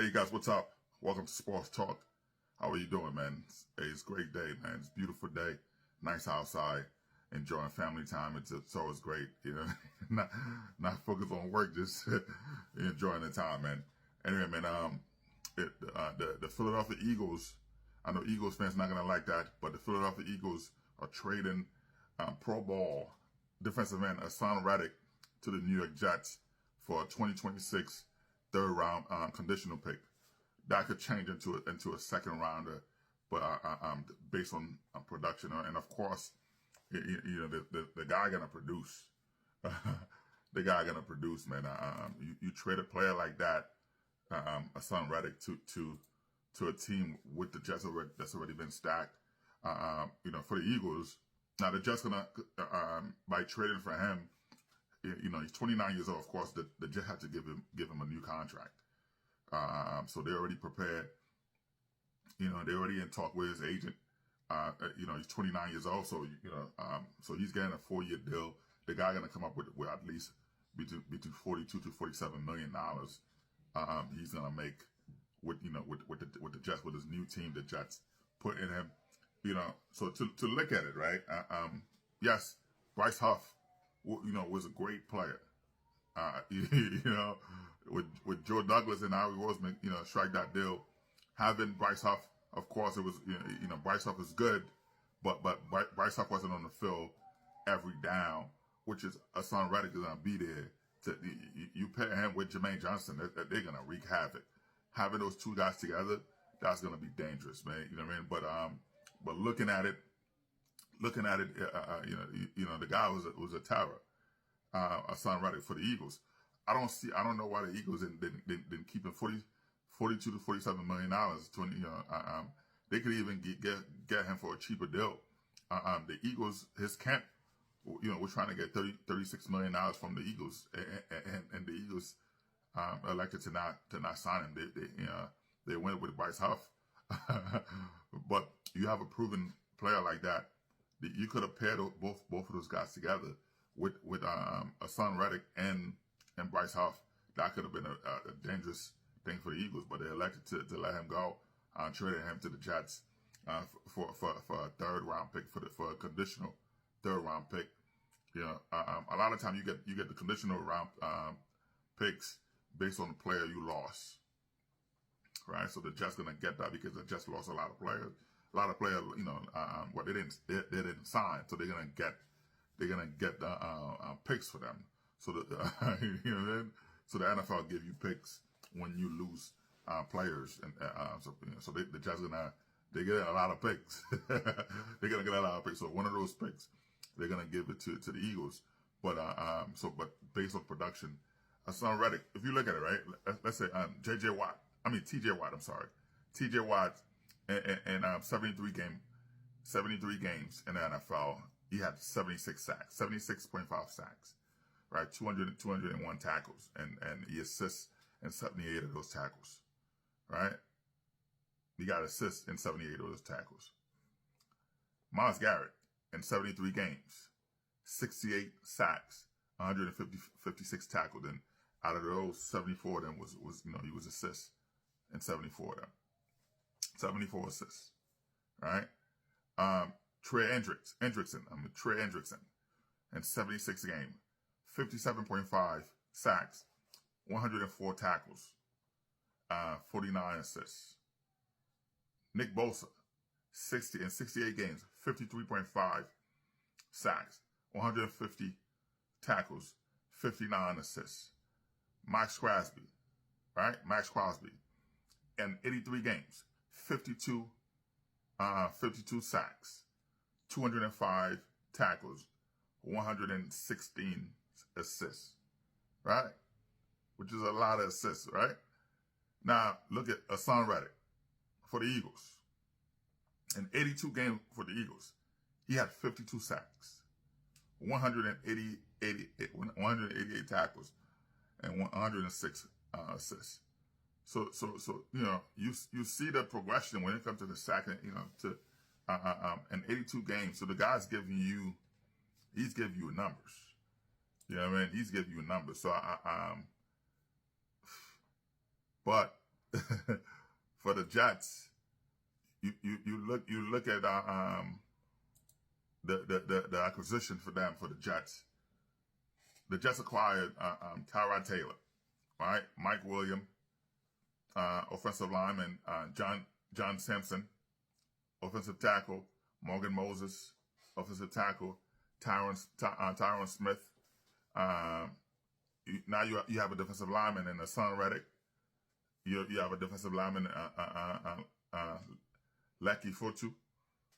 Hey guys, what's up? Welcome to Sports Talk. How are you doing, man? It's a great day, man. It's a beautiful day. Nice outside. Enjoying family time. It's always great, you know. not focused on work, just enjoying the time, man. Anyway, man, the Philadelphia Eagles, I know Eagles fans not gonna like that, but the Philadelphia Eagles are trading Pro Bowl defensive end Haason Reddick to the New York Jets for a 2026 third round conditional pick. That could change into a second rounder, but based on production, and of course, you know, the guy gonna produce. The guy gonna produce, man. You trade a player like that, Haason Reddick, to a team with the Jets that's already been stacked. You know, for the Eagles, now the Jets gonna by trading for him. You know, he's 29 years old. Of course, the Jets have to give him a new contract. So they're already prepared. You know, they're already in talk with his agent. You know, he's 29 years old, so you know, so he's getting a 4-year deal. The guy gonna come up with at least between 42 to 47 million dollars. He's gonna make with the Jets, with his new team the Jets put in him. You know, so to look at it, right? Yes, Bryce Huff, you know, was a great player. You know, with Joe Douglas and Howie Roseman, you know, strike that deal. Having Bryce Huff, of course, it was, you know, Bryce Huff is good, but Bryce Huff wasn't on the field every down, which is Haason Reddick is gonna be there. You pair him with Jermaine Johnson, they're gonna wreak havoc. Having those two guys together, that's gonna be dangerous, man. You know what I mean? But looking at it, you know, the guy was a terror. Haason Reddick for the Eagles. I don't know why the Eagles didn't keep him 42 to 47 million dollars. They could even get him for a cheaper deal. The Eagles, his camp, you know, we're trying to get $36 million from the Eagles, and the Eagles elected to not sign him. They went with Bryce Huff, but you have a proven player like that. You could have paired both of those guys together with Haason Reddick and Bryce Huff. That could have been a dangerous thing for the Eagles, but they elected to let him go, trading him to the Jets for a third round pick, for a conditional third round pick. You know, a lot of time you get the conditional round picks based on the player you lost, right? So the Jets gonna get that because the Jets lost a lot of players. A lot of players, you know, well, they didn't sign, so they're gonna get picks for them. So you know, so the NFL give you picks when you lose players, and so the Jets they get a lot of picks. They're gonna get a lot of picks. So one of those picks, they're gonna give it to the Eagles. But based on production, Haason Reddick, if you look at it, right, let's say TJ Watt, I'm sorry, TJ Watt, in 73 games in the NFL, he had 76 sacks, 76.5 sacks, right? 201 tackles, and he assists in 78 of those tackles, right? He got assists in 78 of those tackles. Myles Garrett, in 73 games, 68 sacks, 156 tackles, and out of those, 74 of them was you know, he was assists in 74 of them. 74 assists, right? Trey Hendrickson, in 76 games, 57.5 sacks, 104 tackles, 49 assists. Nick Bosa, 68 games, 53.5 sacks, 150 tackles, 59 assists. Max Crosby, in 83 games, 52 sacks, 205 tackles, 116 assists, right? Which is a lot of assists, right? Now, look at Haason Reddick for the Eagles. In 82 games for the Eagles, he had 52 sacks, 188 tackles, and 106 assists. So you know, you see the progression when it comes to the sacking, you know, to in 82 games. So the guy's giving you numbers. You know what I mean? He's giving you numbers. So but for the Jets, you look at the acquisition for them for the Jets. The Jets acquired Tyrod Taylor, right? Mike Williams, offensive lineman John Simpson, offensive tackle Morgan Moses, offensive tackle Tyron Smith. Now you have a defensive lineman in Haason Reddick. You have a defensive lineman Lecky Fotu,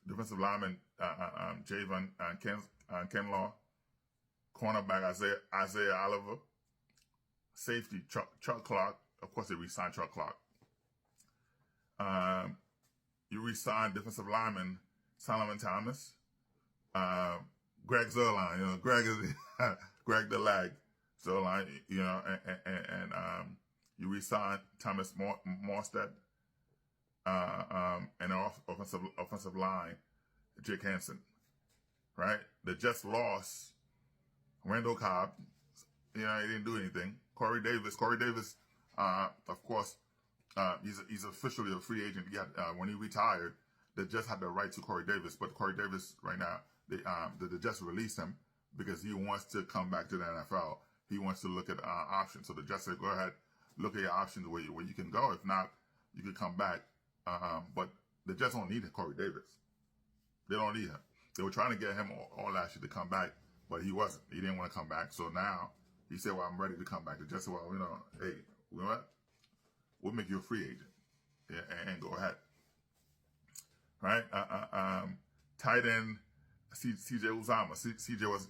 defensive lineman Javon Kinlaw, cornerback Isaiah Oliver, safety Chuck Clark. Of course, they re-signed Chuck Clark. You re-signed defensive lineman Solomon Thomas, Greg Zuerlein. Greg is Greg the Lag Zuerlein. And you re-signed Thomas Morstead, and offensive line Jake Hansen. Right? They just lost Randall Cobb. He didn't do anything. Corey Davis, of course, he's officially a free agent. When he retired, they just had the right to Corey Davis, but Corey Davis right now, they just released him because he wants to come back to the NFL. He wants to look at options. So the Jets said, go ahead, look at your options where you can go. If not, you can come back. But the Jets don't need Corey Davis. They don't need him. They were trying to get him all last year to come back, but he wasn't. He didn't want to come back. So now he said, well, I'm ready to come back. The Jets said, well, hey, you know what? We'll make you a free agent. Yeah, and go ahead. Right? Tight end CJ Uzomah. CJ was,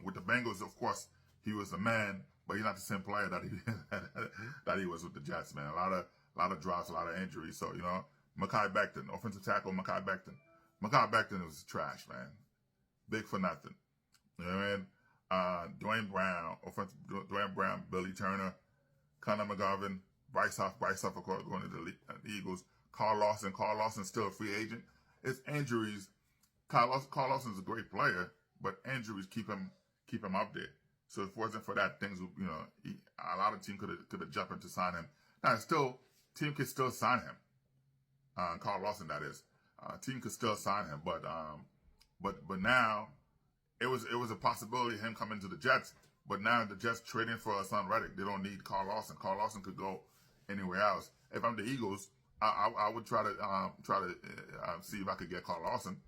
with the Bengals, of course, he was the man, but he's not the same player that he was with the Jets, man. A lot of drops, a lot of injuries. So, Mekhi Becton, offensive tackle Mekhi Becton. Mekhi Becton was trash, man. Big for nothing. You know what I mean? Dwayne Brown, Billy Turner, Connor McGovern, Bryce Huff, of course, going to the Eagles. Carl Lawson still a free agent. It's injuries. Carl Lawson's a great player, but injuries keep him up there. So if it wasn't for that, things would, a lot of teams could have jumped in to sign him. Now, team could still sign him. Carl Lawson, that is. Team could still sign him, but now it was a possibility of him coming to the Jets. But now the Jets trading for Haason Reddick. They don't need Carl Lawson. Carl Lawson could go anywhere else. If I'm the Eagles, I would try to see if I could get Carl Lawson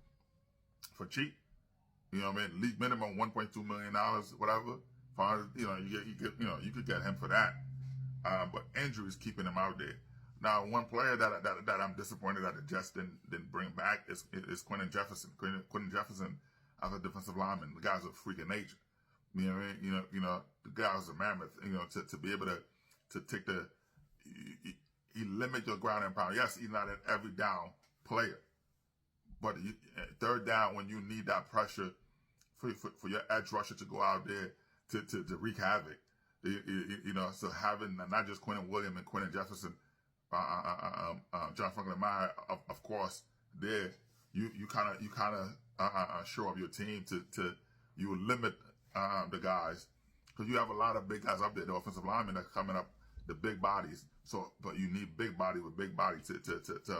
for cheap. You know what I mean? League minimum $1.2 million, whatever. You could get him for that. But injuries keeping him out there. Now, one player that I'm disappointed that the Jets didn't bring back is Quentin Jefferson. Quentin Jefferson as a defensive lineman. The guy's a freaking agent. You know what I mean? The guy was a mammoth. To be able to take he limit your ground and pound. Yes, he's not an every down player, but third down when you need that pressure for your edge rusher to go out there to wreak havoc. So having not just Quentin Williams and Quentin Jefferson, John Franklin Meyer, of course, there you kind of show up your team to you limit the guys because you have a lot of big guys up there, the offensive linemen that are coming up, the big bodies. So, but you need big body with big body to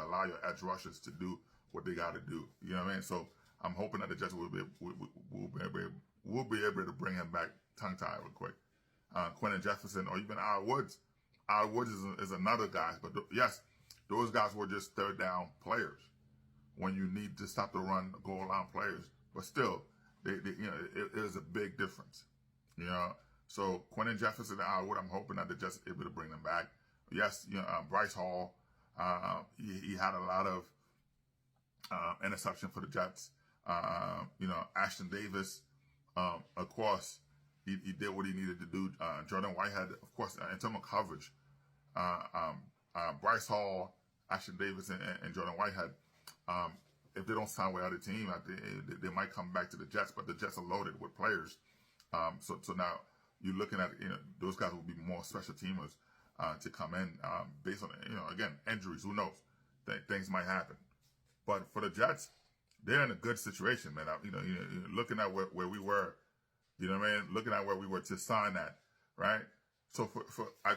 allow your edge rushers to do what they got to do. You know what I mean? So I'm hoping that the Jets will be able to bring him back tongue-tied real quick. Quentin Jefferson or even Al Woods. Al Woods is another guy, but yes, those guys were just third down players when you need to stop the run, goal line players. But still, it is a big difference. So Quentin Jefferson and Al Wood, I'm hoping that they're just able to bring them back. Yes, Bryce Hall, he had a lot of interception for the Jets. Ashton Davis, of course, he did what he needed to do. Jordan Whitehead, of course, in terms of coverage, Bryce Hall, Ashton Davis, and Jordan Whitehead, if they don't sign with other team, they might come back to the Jets, but the Jets are loaded with players. So now you're looking at, those guys will be more special teamers to come in based on, again, injuries. Who knows? Things might happen. But for the Jets, they're in a good situation, man. Looking at where we were, looking at where we were to sign that, right? So I